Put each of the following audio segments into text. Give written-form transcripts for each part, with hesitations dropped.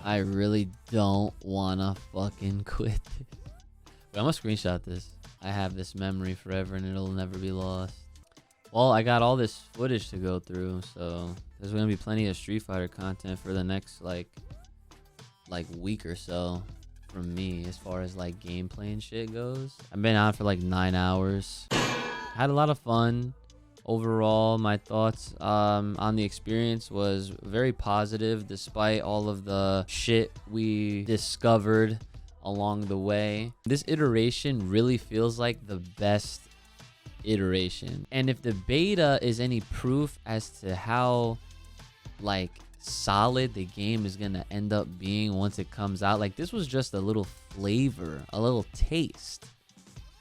I really don't wanna fucking quit this. But I'm gonna screenshot this. I have this memory forever and it'll never be lost. Well, I got all this footage to go through, so there's gonna be plenty of Street Fighter content for the next like week or so from me as far as like gameplay and shit goes. I've been out for like 9 hours. Had a lot of fun. Overall, my thoughts on the experience was very positive despite all of the shit we discovered along the way. This iteration really feels like the best iteration, and if the beta is any proof as to how like solid the game is gonna end up being once it comes out, like this was just a little flavor, a little taste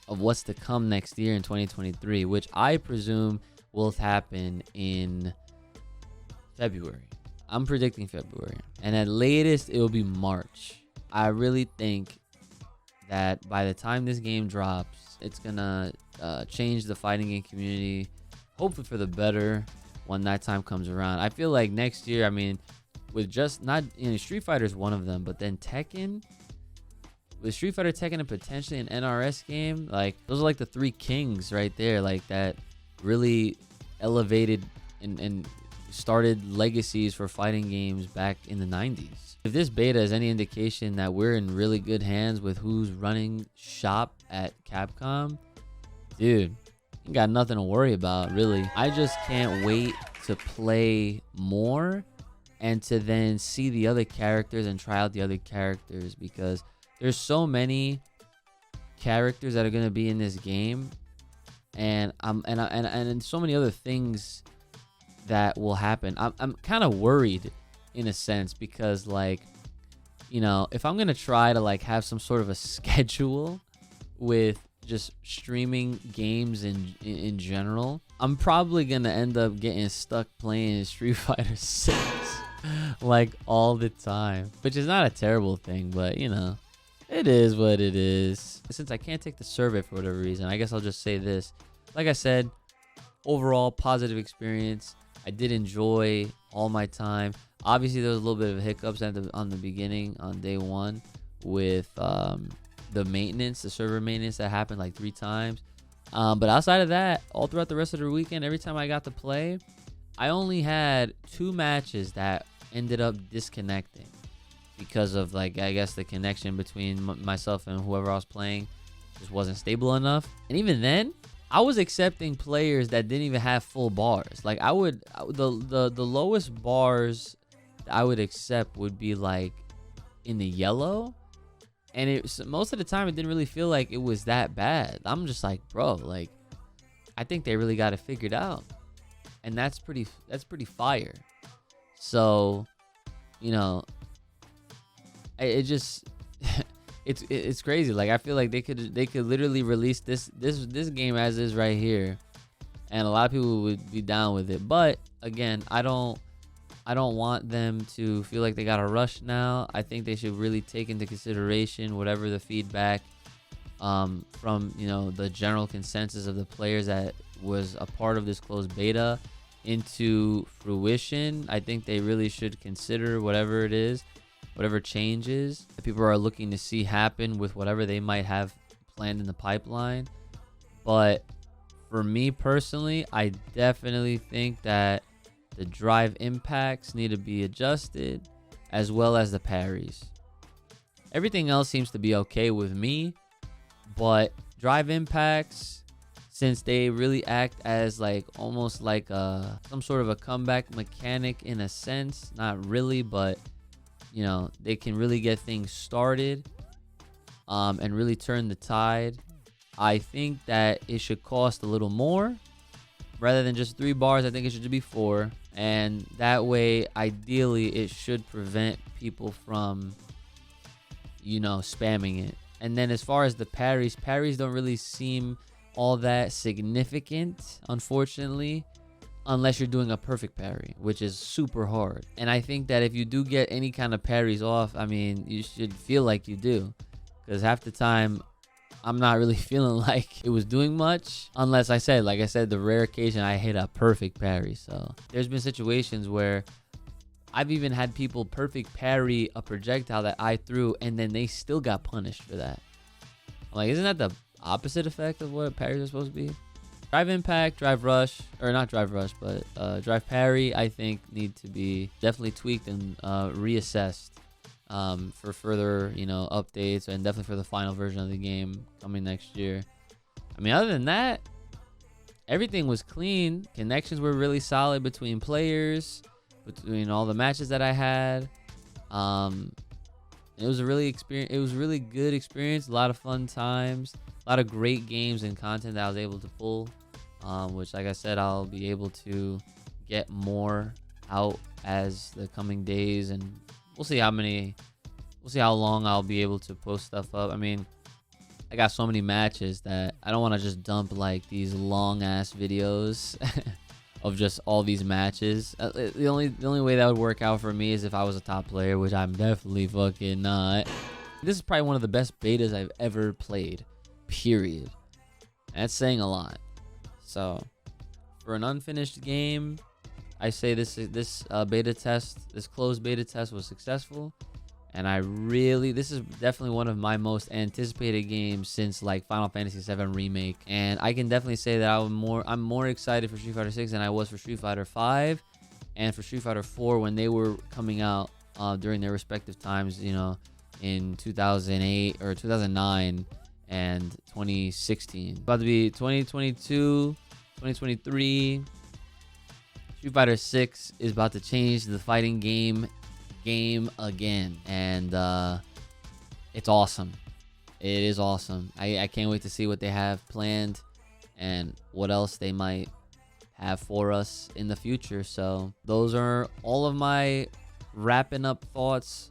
of what's to come next year in 2023, which I presume will happen in February. I'm predicting February, and at latest it will be March. I really think that by the time this game drops, it's gonna change the fighting game community, hopefully for the better when that time comes around. I feel like next year, I mean, with just not, you know, Street Fighter is one of them, but then Tekken, with Street Fighter, Tekken, and potentially an NRS game, like those are like the three kings right there, like that really elevated and started legacies for fighting games back in the 90s. If this beta is any indication that we're in really good hands with who's running shop at Capcom, dude, you got nothing to worry about, really. I just can't wait to play more and to then see the other characters and try out the other characters, because there's so many characters that are going to be in this game, and so many other things that will happen. I'm kind of worried in a sense, because like, you know, if I'm gonna try to like have some sort of a schedule with just streaming games in general, I'm probably gonna end up getting stuck playing Street Fighter 6 like all the time, which is not a terrible thing, but you know, it is what it is. Since I can't take the survey for whatever reason, I guess I'll just say this. Like I said, overall positive experience. I did enjoy all my time. Obviously, there was a little bit of hiccups on the beginning, on day one, with the maintenance, the server maintenance that happened like 3 times. But outside of that, all throughout the rest of the weekend, every time I got to play, I only had 2 matches that ended up disconnecting because of, like, I guess the connection between myself and whoever I was playing just wasn't stable enough. And even then, I was accepting players that didn't even have full bars. Like the lowest bars I would accept would be like in the yellow, and most of the time it didn't really feel like it was that bad. I'm just like, bro, like I think they really got it figured out, and that's pretty fire. So, you know, it just it's crazy. Like I feel like they could literally release this game as is right here, and a lot of people would be down with it. But again, I don't want them to feel like they got to rush now. I think they should really take into consideration whatever the feedback from, you know, the general consensus of the players that was a part of this closed beta into fruition. I think they really should consider whatever it is, whatever changes that people are looking to see happen with whatever they might have planned in the pipeline. But for me personally, I definitely think that the drive impacts need to be adjusted, as well as the parries. Everything else seems to be okay with me, but drive impacts, since they really act as like almost like some sort of a comeback mechanic in a sense, not really, but you know, they can really get things started and really turn the tide. I think that it should cost a little more. Rather than just 3 bars, I think it should be 4. And that way, ideally, it should prevent people from, you know, spamming it. And then as far as the parries don't really seem all that significant, unfortunately, unless you're doing a perfect parry, which is super hard. And I think that if you do get any kind of parries off, I mean, you should feel like you do, because half the time I'm not really feeling like it was doing much, unless like I said, the rare occasion I hit a perfect parry. So there's been situations where I've even had people perfect parry a projectile that I threw, and then they still got punished for that. I'm like, isn't that the opposite effect of what parries are supposed to be? Drive impact, drive rush, or not drive rush, but drive parry, I think need to be definitely tweaked and reassessed for further, updates, and definitely for the final version of the game coming next year. I mean, other than that, everything was clean. Connections were really solid between players, between all the matches that I had. It was a really good experience. A lot of fun times, a lot of great games and content that I was able to pull. Which, like I said, I'll be able to get more out as the coming days, and we'll see how long I'll be able to post stuff up. I mean, I got so many matches that I don't want to just dump like these long ass videos of just all these matches. The only way that would work out for me is if I was a top player, which I'm definitely fucking not. This is probably one of the best betas I've ever played, period. That's saying a lot. So, for an unfinished game, I say this beta test, this closed beta test was successful, and this is definitely one of my most anticipated games since like Final Fantasy VII Remake, and I can definitely say that I'm more excited for Street Fighter 6 than I was for Street Fighter 5 and for Street Fighter 4 when they were coming out during their respective times, in 2008 or 2009. And 2016. About to be 2022, 2023. Street Fighter 6 is about to change the fighting game again. And it's awesome. It is awesome. I can't wait to see what they have planned and what else they might have for us in the future. So those are all of my wrapping up thoughts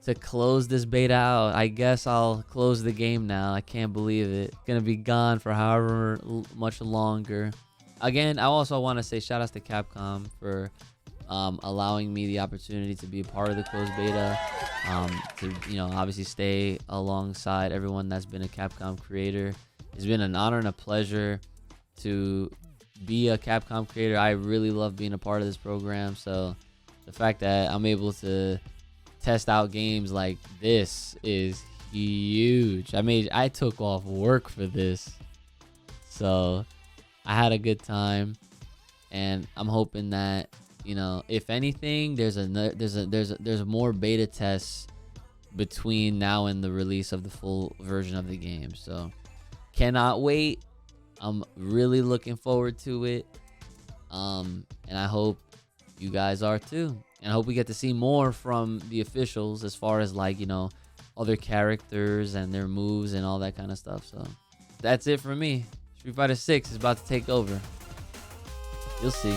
to close this beta out. I guess I'll close the game now. I can't believe it. It's gonna be gone for however much longer. Again, I also want to say shout outs to Capcom for allowing me the opportunity to be a part of the closed beta, to obviously stay alongside everyone that's been a Capcom creator. It's been an honor and a pleasure to be a Capcom creator. I really love being a part of this program, so the fact that I'm able to test out games like this is huge. I took off work for this, so I had a good time, and I'm hoping that if anything, there's more beta tests between now and the release of the full version of the game. So cannot wait. I'm really looking forward to it, and I hope you guys are too. And I hope we get to see more from the officials as far as other characters and their moves and all that kind of stuff. So that's it for me. Street Fighter 6 is about to take over. You'll see.